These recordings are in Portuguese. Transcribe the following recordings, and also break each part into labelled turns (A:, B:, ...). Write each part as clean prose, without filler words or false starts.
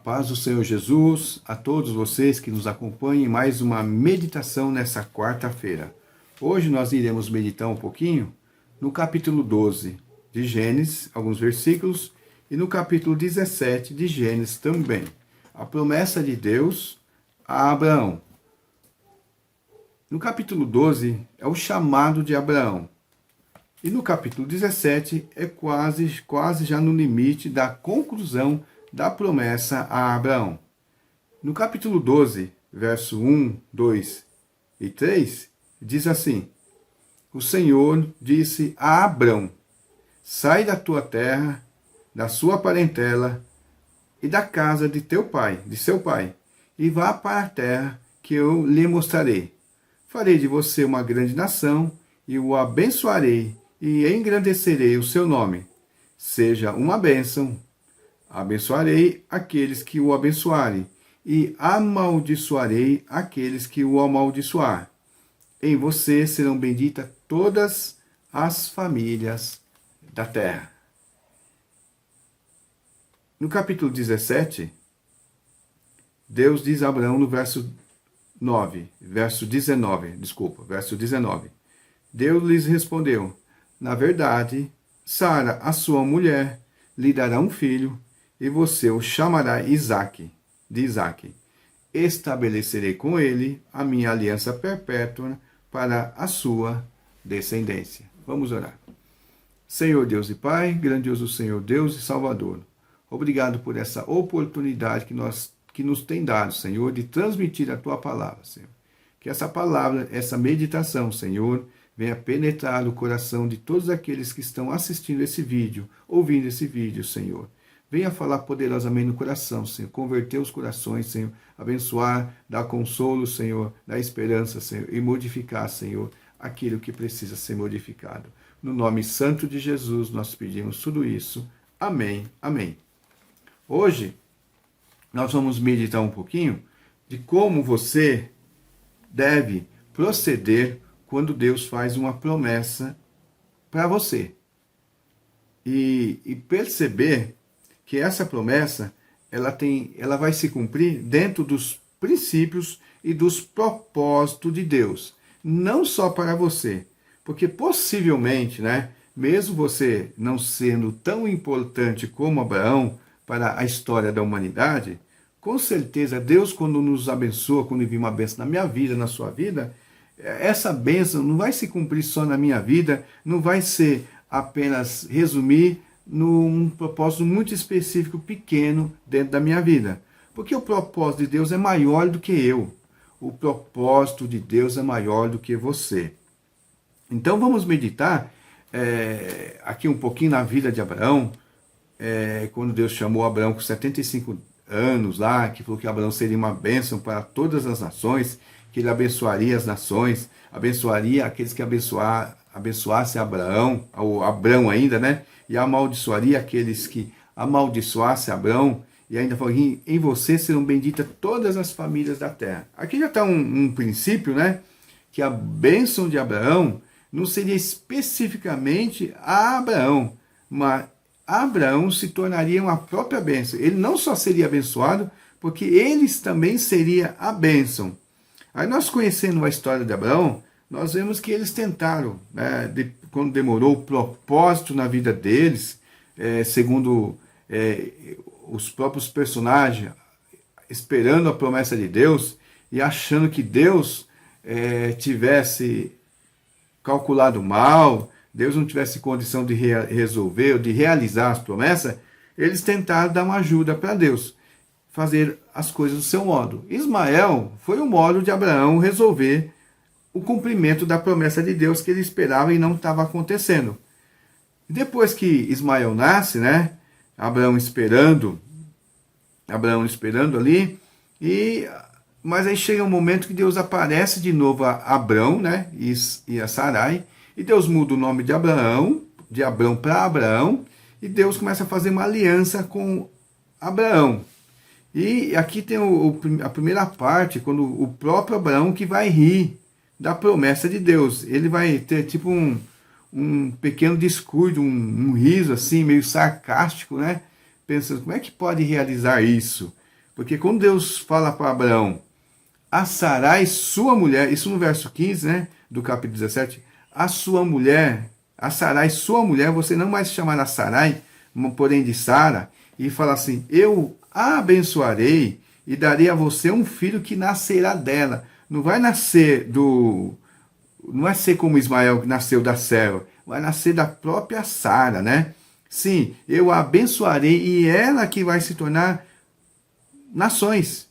A: paz do Senhor Jesus, a todos vocês que nos acompanhem em mais uma meditação nessa quarta-feira. Hoje nós iremos meditar um pouquinho no capítulo 12 de Gênesis, alguns versículos, e no capítulo 17 de Gênesis também. A promessa de Deus a Abraão. No capítulo 12 é o chamado de Abraão. E no capítulo 17 é quase já no limite da conclusão da promessa a Abraão. No capítulo 12, verso 1, 2 e 3, diz assim: O Senhor disse a Abrão: Sai da tua terra, da sua parentela e da casa de seu pai, e vá para a terra que eu lhe mostrarei. Farei de você uma grande nação, e o abençoarei, e engrandecerei o seu nome. Seja uma bênção. Abençoarei aqueles que o abençoarem, e amaldiçoarei aqueles que o amaldiçoar. Em você serão benditas todas as famílias da terra. No capítulo 17, Deus diz a Abraão no verso 19. Deus lhes respondeu: Na verdade, Sara, a sua mulher, lhe dará um filho, e você o chamará de Isaque. Estabelecerei com ele a minha aliança perpétua para a sua descendência. Vamos orar. Senhor Deus e Pai, grandioso Senhor Deus e Salvador, obrigado por essa oportunidade que nos tem dado, Senhor, de transmitir a Tua palavra, Senhor. Que essa palavra, essa meditação, Senhor, venha penetrar o coração de todos aqueles que estão assistindo esse vídeo, ouvindo esse vídeo, Senhor. Venha falar poderosamente no coração, Senhor. Converter os corações, Senhor. Abençoar, dar consolo, Senhor. Dar esperança, Senhor. E modificar, Senhor, aquilo que precisa ser modificado. No nome santo de Jesus, nós pedimos tudo isso. Amém. Amém. Hoje, nós vamos meditar um pouquinho de como você deve proceder quando Deus faz uma promessa para você. E perceber que essa promessa ela vai se cumprir dentro dos princípios e dos propósitos de Deus. Não só para você. Porque possivelmente, mesmo você não sendo tão importante como Abraão para a história da humanidade, com certeza Deus, quando nos abençoa, quando envia uma bênção na minha vida, na sua vida, essa bênção não vai se cumprir só na minha vida, não vai ser apenas resumir num propósito muito específico, pequeno, dentro da minha vida. Porque o propósito de Deus é maior do que eu. O propósito de Deus é maior do que você. Então vamos meditar aqui um pouquinho na vida de Abraão, quando Deus chamou Abraão com 75 anos lá, que falou que Abraão seria uma bênção para todas as nações, que ele abençoaria as nações, abençoaria aqueles que abençoassem Abraão, ou Abrão ainda, e amaldiçoaria aqueles que amaldiçoassem Abrão, e ainda falou: em você serão benditas todas as famílias da terra. Aqui já está um princípio, que a bênção de Abraão não seria especificamente a Abraão, mas Abraão se tornaria uma própria bênção. Ele não só seria abençoado, porque eles também seriam a bênção. Aí nós, conhecendo a história de Abraão, nós vemos que eles tentaram, quando demorou o propósito na vida deles, segundo os próprios personagens, esperando a promessa de Deus e achando que Deus tivesse calculado mal, Deus não tivesse condição de resolver ou de realizar as promessas, eles tentaram dar uma ajuda para Deus, fazer as coisas do seu modo. Ismael foi o modo de Abraão resolver o cumprimento da promessa de Deus que ele esperava e não estava acontecendo. Depois que Ismael nasce, Abraão esperando ali, mas aí chega um momento que Deus aparece de novo a Abrão, e a Sarai, e Deus muda o nome de Abraão para Abraão, e Deus começa a fazer uma aliança com Abraão. E aqui tem a primeira parte, quando o próprio Abraão que vai rir da promessa de Deus. Ele vai ter tipo um pequeno descuido, um riso assim, meio sarcástico, pensando, como é que pode realizar isso? Porque quando Deus fala para Abraão, a Sarai, sua mulher, isso no verso 15, né, do capítulo 17, a sua mulher, a Sarai, sua mulher, você não mais chamará Sarai, porém de Sara, e fala assim, eu a abençoarei e darei a você um filho que nascerá dela. Não vai nascer não vai ser como Ismael que nasceu da serva, vai nascer da própria Sara, né? Sim, eu a abençoarei e ela que vai se tornar nações.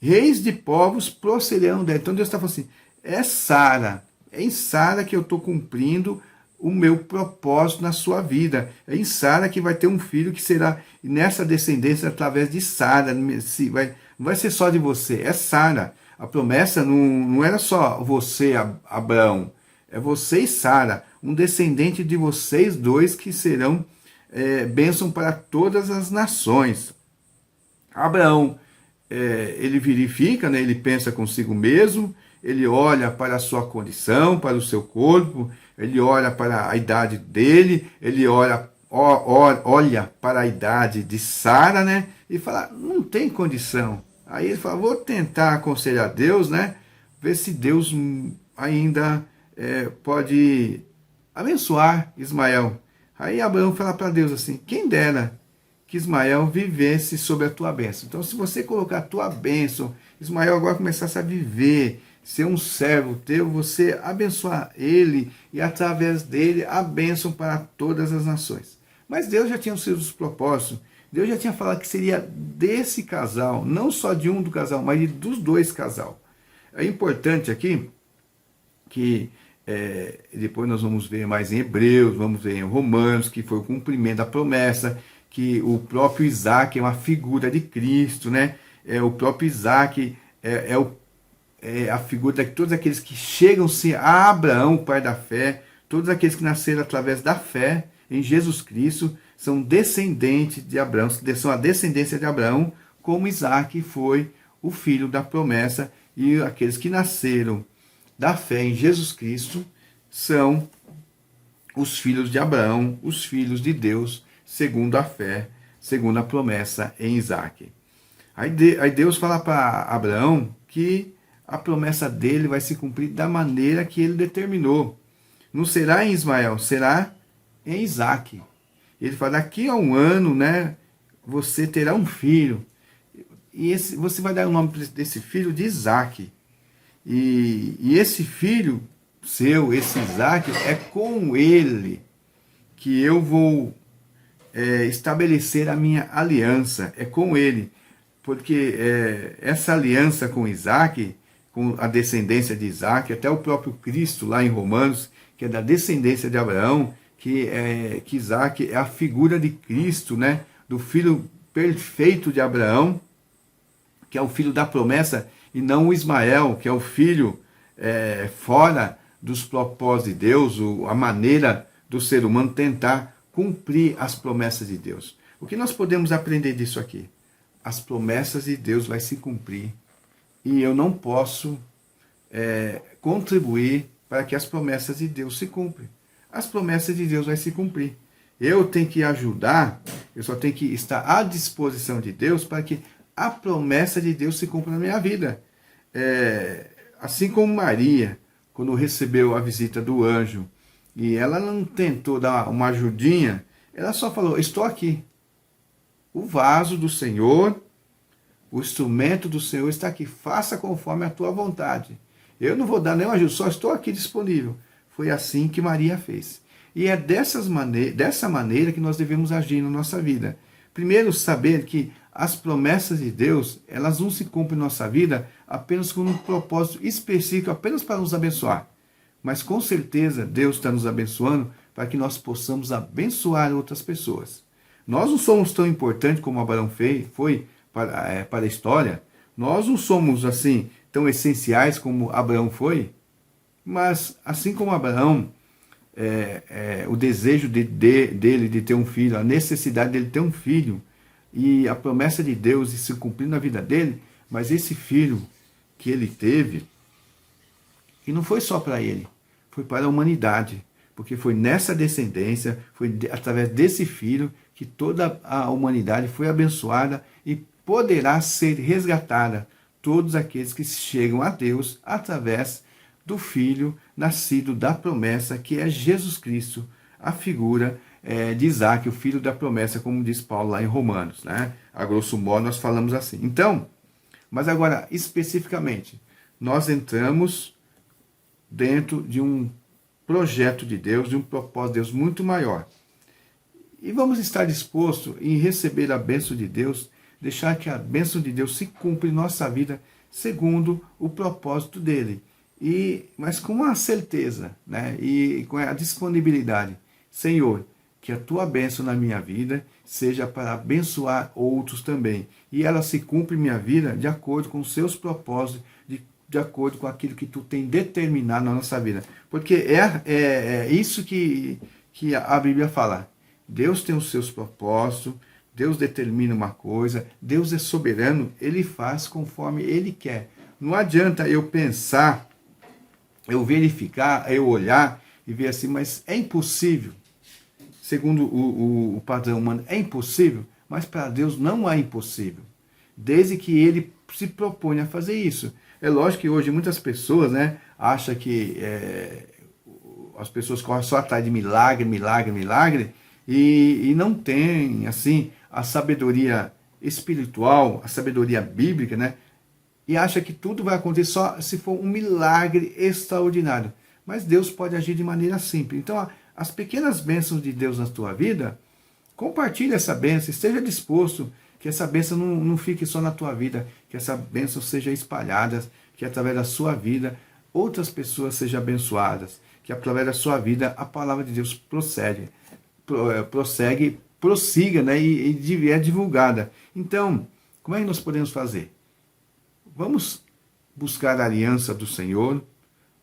A: Reis de povos procederão dela. Então Deus está falando assim, é Sara, é em Sara que eu estou cumprindo o meu propósito na sua vida. É em Sara que vai ter um filho que será nessa descendência através de Sara. Não vai ser só de você, é Sara. A promessa não era só você, Abraão, é você e Sara, um descendente de vocês dois que serão bênção para todas as nações. Abraão, ele verifica, né, ele pensa consigo mesmo, ele olha para a sua condição, para o seu corpo, ele olha para a idade dele, ele olha para a idade de Sara, né, e fala, não tem condição. Aí ele fala, vou tentar aconselhar Deus, né, ver se Deus ainda pode abençoar Ismael. Aí Abraão fala para Deus assim, quem dera que Ismael vivesse sob a tua bênção. Então, se você colocar a tua bênção, Ismael agora começasse a viver, ser um servo teu, você abençoar ele e através dele a bênção para todas as nações. Mas Deus já tinha os seus propósitos. Deus já tinha falado que seria desse casal, não só de um do casal, mas dos dois casal. É importante aqui que depois nós vamos ver mais em Hebreus, vamos ver em Romanos, que foi o cumprimento da promessa, que o próprio Isaac é uma figura de Cristo, né? O próprio Isaac é a figura de todos aqueles que chegam-se a Abraão, o pai da fé, todos aqueles que nasceram através da fé em Jesus Cristo, são descendentes de Abraão, são a descendência de Abraão, como Isaac foi o filho da promessa, e aqueles que nasceram da fé em Jesus Cristo são os filhos de Abraão, os filhos de Deus, segundo a fé, segundo a promessa em Isaac. Aí Deus fala para Abraão que a promessa dele vai se cumprir da maneira que ele determinou. Não será em Ismael, será em Isaac. Ele fala, daqui a um ano, né, você terá um filho. E você vai dar o nome desse filho de Isaac. E esse filho seu, esse Isaac, é com ele que eu vou estabelecer a minha aliança. É com ele. Porque essa aliança com Isaac, com a descendência de Isaac, até o próprio Cristo lá em Romanos, que é da descendência de Abraão, que Isaac é a figura de Cristo, né? Do filho perfeito de Abraão, que é o filho da promessa, e não o Ismael, que é o filho fora dos propósitos de Deus, a maneira do ser humano tentar cumprir as promessas de Deus. O que nós podemos aprender disso aqui? As promessas de Deus vai se cumprir, e eu não posso contribuir para que as promessas de Deus se cumprem. As promessas de Deus vai se cumprir. Eu tenho que ajudar, eu só tenho que estar à disposição de Deus para que a promessa de Deus se cumpra na minha vida. Assim como Maria, quando recebeu a visita do anjo, e ela não tentou dar uma ajudinha, ela só falou, estou aqui. O vaso do Senhor, o instrumento do Senhor está aqui, faça conforme a tua vontade. Eu não vou dar nenhuma ajuda, só estou aqui disponível. Foi assim que Maria fez. E é dessa maneira que nós devemos agir na nossa vida. Primeiro, saber que as promessas de Deus, elas não se cumprem na nossa vida apenas com um propósito específico, apenas para nos abençoar. Mas com certeza Deus está nos abençoando para que nós possamos abençoar outras pessoas. Nós não somos tão importantes como Abraão foi para a história. Nós não somos assim tão essenciais como Abraão foi. Mas assim como Abraão, o desejo dele de ter um filho, a necessidade dele ter um filho, e a promessa de Deus de se cumprir na vida dele, mas esse filho que ele teve, e não foi só para ele, foi para a humanidade, porque foi nessa descendência, foi através desse filho que toda a humanidade foi abençoada e poderá ser resgatada todos aqueles que chegam a Deus através do Filho nascido da promessa, que é Jesus Cristo, a figura de Isaac, o filho da promessa, como diz Paulo lá em Romanos, né? A grosso modo nós falamos assim. Então, mas agora, especificamente, nós entramos dentro de um projeto de Deus, de um propósito de Deus muito maior. E vamos estar dispostos em receber a bênção de Deus, deixar que a bênção de Deus se cumpra em nossa vida segundo o propósito dele. Mas com uma certeza, né? E com a disponibilidade. Senhor, que a tua bênção na minha vida seja para abençoar outros também. E ela se cumpre em minha vida de acordo com os seus propósitos, de acordo com aquilo que tu tem determinado na nossa vida. Porque é isso que a Bíblia fala. Deus tem os seus propósitos, Deus determina uma coisa, Deus é soberano, Ele faz conforme Ele quer. Não adianta eu pensar, eu verificar, eu olhar e ver assim, mas é impossível. Segundo o padrão humano, é impossível, mas para Deus não é impossível, desde que Ele se propõe a fazer isso. É lógico que hoje muitas pessoas, né, acham que as pessoas correm só atrás de milagre, milagre, milagre, e não tem, assim, a sabedoria espiritual, a sabedoria bíblica, né, e acha que tudo vai acontecer só se for um milagre extraordinário. Mas Deus pode agir de maneira simples. Então, as pequenas bênçãos de Deus na tua vida, compartilhe essa bênção, esteja disposto que essa bênção não fique só na tua vida, que essa bênção seja espalhada, que através da sua vida outras pessoas sejam abençoadas, que através da sua vida a palavra de Deus prossiga, né, e é divulgada. Então, como é que nós podemos fazer? Vamos buscar a aliança do Senhor,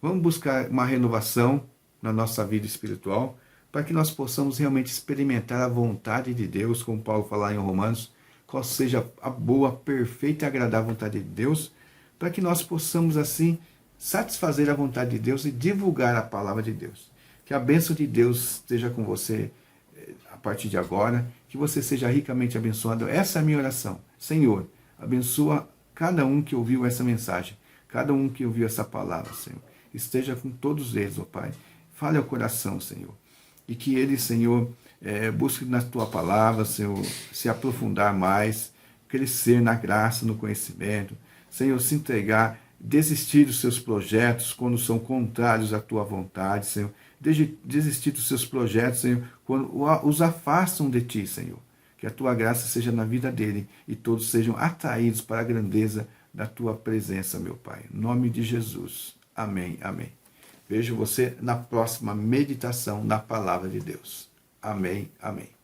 A: vamos buscar uma renovação na nossa vida espiritual, para que nós possamos realmente experimentar a vontade de Deus, como Paulo fala em Romanos, qual seja a boa, perfeita e agradável vontade de Deus, para que nós possamos assim satisfazer a vontade de Deus e divulgar a palavra de Deus. Que a bênção de Deus esteja com você a partir de agora, que você seja ricamente abençoado. Essa é a minha oração. Senhor, abençoa cada um que ouviu essa mensagem, cada um que ouviu essa palavra, Senhor. Esteja com todos eles, ó Pai. Fale ao coração, Senhor. E que ele, Senhor, busque na tua palavra, Senhor, se aprofundar mais, crescer na graça, no conhecimento. Senhor, se entregar, desistir dos seus projetos quando são contrários à tua vontade, Senhor. Desistir dos seus projetos, Senhor, quando os afastam de ti, Senhor. Que a tua graça seja na vida dele e todos sejam atraídos para a grandeza da tua presença, meu Pai. Em nome de Jesus. Amém, amém. Vejo você na próxima meditação na palavra de Deus. Amém, amém.